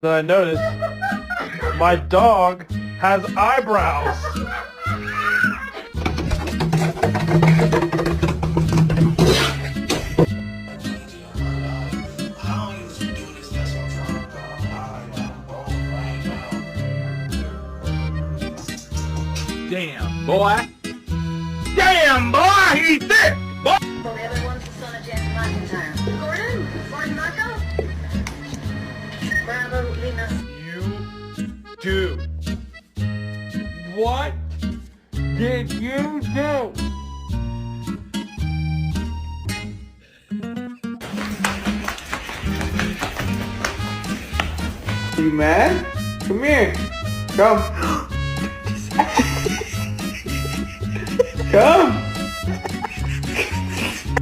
I noticed my dog has eyebrows. Damn, boy. Damn, boy, he's thick, boy. For everyone's the son of Jack McIntyre. Gordon, Gordon Marco. Bravo, Lena. You do. What did you do? You mad? Come here. Come. Come.